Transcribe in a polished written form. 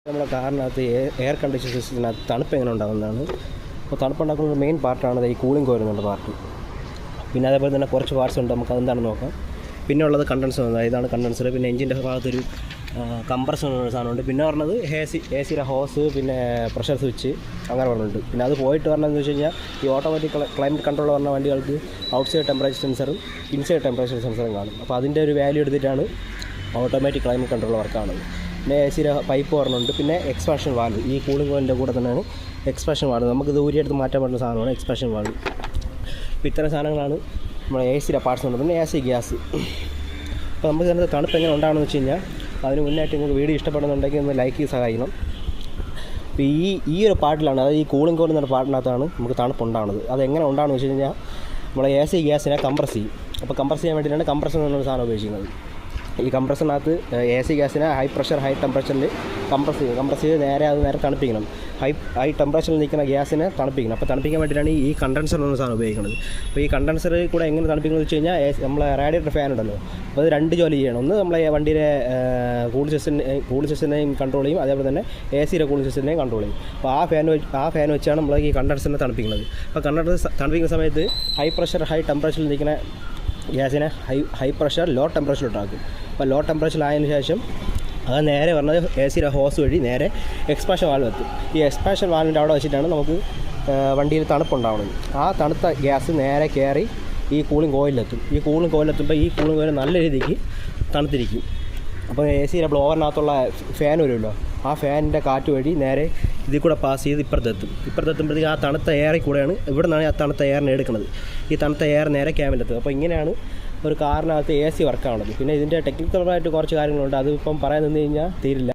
നമ്മുടെ കാറിനകത്ത് air condition സിസ്റ്റത്തിനകത്ത് തണുപ്പ് എങ്ങനെ ഉണ്ടാകുന്നതാണ്. അപ്പോൾ തണുപ്പുണ്ടാക്കുന്ന മെയിൻ പാർട്ടാണ് ഈ കൂളിംഗ് കോയിൽ എന്നുള്ള പാർട്ട്. പിന്നെ അതേപോലെ തന്നെ കുറച്ച് പാർട്സ് ഉണ്ട്, നമുക്ക് അതെന്താണെന്ന് നോക്കാം. പിന്നെ ഉള്ളത് കണ്ടൻസർ, ഇതാണ് കണ്ടൻസർ. പിന്നെ എഞ്ചിൻ്റെ ഭാഗത്തൊരു കംപ്രസർ എന്ന സാധനമുണ്ട്. പിന്നെ പറഞ്ഞത് എ സിയുടെ ഹോസ്, പിന്നെ പ്രഷർ സ്വിച്ച്, അങ്ങനെ പറഞ്ഞിട്ടുണ്ട്. പിന്നെ അത് പോയിട്ട് പറഞ്ഞതെന്ന് വെച്ച് കഴിഞ്ഞാൽ ഈ ഓട്ടോമാറ്റിക് ക്ലൈമറ്റ് കൺട്രോൾ പറഞ്ഞ വണ്ടികൾക്ക് ഔട്ട്സൈഡ് ടെമ്പറേച്ചർ സെൻസറും ഇൻസൈഡ് ടെമ്പറേച്ചർ സെൻസറും കാണും. അപ്പോൾ അതിൻ്റെ ഒരു വാല്യൂ എടുത്തിട്ടാണ് ഓട്ടോമാറ്റിക് ക്ലൈമറ്റ് കൺട്രോൾ വർക്കാണത്. പിന്നെ എ സിയുടെ പൈപ്പ് പറഞ്ഞിട്ടുണ്ട്. പിന്നെ എക്സ്പാൻഷൻ വാൽവ്, ഈ കൂളിംഗ് കോയിലിൻ്റെ കൂടെ തന്നെയാണ് എക്സ്പാൻഷൻ വാൽവ്. നമുക്കിത് ഊരിയെടുത്ത് മാറ്റാൻ പറ്റുന്ന സാധനമാണ് എക്സ്പാൻഷൻ വാൽവ്. അപ്പോൾ ഇത്തരം സാധനങ്ങളാണ് നമ്മുടെ എ സിയുടെ പാർട്സ് ഉണ്ട്. പിന്നെ എ സി ഗ്യാസ്. അപ്പോൾ നമുക്ക് ഇതിനകത്ത് തണുപ്പ് എങ്ങനെ ഉണ്ടാകുമെന്ന് വെച്ച് കഴിഞ്ഞാൽ അതിന് മുന്നായിട്ട് നിങ്ങൾക്ക് വീഡിയോ ഇഷ്ടപ്പെടുന്നുണ്ടെങ്കിൽ ഒന്ന് ലൈക്ക് ചെയ്ത് സഹായിക്കണം. അപ്പോൾ ഈ ഒരു പാർട്ടിലാണ്, അതായത് ഈ കൂളിംഗ് കോയിൽ എന്ന പാർട്ടിനകത്താണ് നമുക്ക് തണുപ്പ് ഉണ്ടാകുന്നത്. അതെങ്ങനെ ഉണ്ടാകുമെന്ന് വെച്ച് കഴിഞ്ഞാൽ നമ്മളെ എ സി ഗ്യാസിനെ കംപ്രസ് ചെയ്യും. അപ്പോൾ കംപ്രസ് ചെയ്യാൻ വേണ്ടിയിട്ടാണ് കംപ്രസർ എന്നൊരു സാധനം ഉപയോഗിക്കുന്നത്. ഈ കംപ്രസറിനകത്ത് എ സി ഗ്യാസിനെ ഹൈ പ്രഷർ ഹൈ ടെമ്പറേച്ചറിൽ കംപ്രസ് ചെയ്ത് നേരെ തണുപ്പിക്കണം. ഹൈ ടെമ്പറേച്ചറിൽ നിൽക്കുന്ന ഗ്യാസിനെ തണുപ്പിക്കണം. അപ്പോൾ തണുപ്പിക്കാൻ വേണ്ടിയിട്ടാണ് ഈ കണ്ടൻസർ എന്ന സാധനം ഉപയോഗിക്കുന്നത്. അപ്പോൾ ഈ കണ്ടൻസറിൽ കൂടെ എങ്ങനെ തണുപ്പിക്കുന്നത് വെച്ച് കഴിഞ്ഞാൽ നമ്മളെ റേഡിയേറ്റർ ഫാൻ ഉണ്ടല്ലോ, അപ്പോൾ അത് രണ്ട് ജോലി ചെയ്യണം. ഒന്ന് നമ്മളെ വണ്ടിയുടെ കൂളിംഗ് സിസ്റ്റത്തിനെയും കൺട്രോൾ ചെയ്യും, അതേപോലെ തന്നെ എ സിയുടെ കൂളിംഗ് സിസ്റ്റത്തിനെയും കൺട്രോൾ ചെയ്യും. അപ്പോൾ ആ ഫാൻ വെച്ചാണ് നമ്മൾ ഈ കണ്ടൻസറിനെ തണുപ്പിക്കുന്നത്. അപ്പോൾ കണ്ടൻസർ തണുപ്പിക്കുന്ന സമയത്ത് ഹൈ പ്രഷർ ഹൈ ടെമ്പറേച്ചറിൽ നിൽക്കുന്ന ഗ്യാസിനെ ഹൈ പ്രഷർ ലോ ടെമ്പറേച്ചറിലോട്ടാക്കും. അപ്പോൾ ലോ ടെമ്പറേച്ചറിലായതിനു ശേഷം അത് നേരെ പറഞ്ഞത് എ സിയുടെ ഹോസ് വഴി നേരെ എക്സ്പാൻഷൻ വാൽവ് എത്തും. ഈ എക്സ്പാൻഷൻ വാൽവിൻ്റെ അവിടെ വെച്ചിട്ടാണ് നമുക്ക് വണ്ടിയിൽ തണുപ്പുണ്ടാവുന്നത്. ആ തണുത്ത ഗ്യാസ് നേരെ കയറി ഈ കൂളിംഗ് കോയിലെത്തും. ഈ കൂളിംഗ് കോയിലെത്തുമ്പോൾ ഈ കൂളിംഗ് കോയിൽ നല്ല രീതിക്ക് തണുത്തിരിക്കും. അപ്പോൾ എ സിയുടെ ബ്ലോവറിനകത്തുള്ള ഫാൻ വരുമല്ലോ, ആ ഫാനിൻ്റെ കാറ്റ് വഴി നേരെ ഇതിൽ കൂടെ പാസ് ചെയ്ത് ഇപ്പുറത്തെത്തുമ്പോഴത്തേക്ക് ആ തണുത്ത എയറിൽ കൂടെയാണ് ഇവിടെ നിന്നാണ് ആ തണുത്ത എയറിനെ എടുക്കുന്നത്. ഈ തണുത്ത എയർ നേരെ ക്യാബിലെത്തും. അപ്പോൾ ഇങ്ങനെയാണ് ഒരു കാറിനകത്ത് എ സി വർക്കാവുന്നത്. പിന്നെ ഇതിൻ്റെ ടെക്നിക്കലായിട്ട് കുറച്ച് കാര്യങ്ങളുണ്ട്, അതിപ്പം പറയാൻ നിന്ന് കഴിഞ്ഞാൽ തീരില്ല.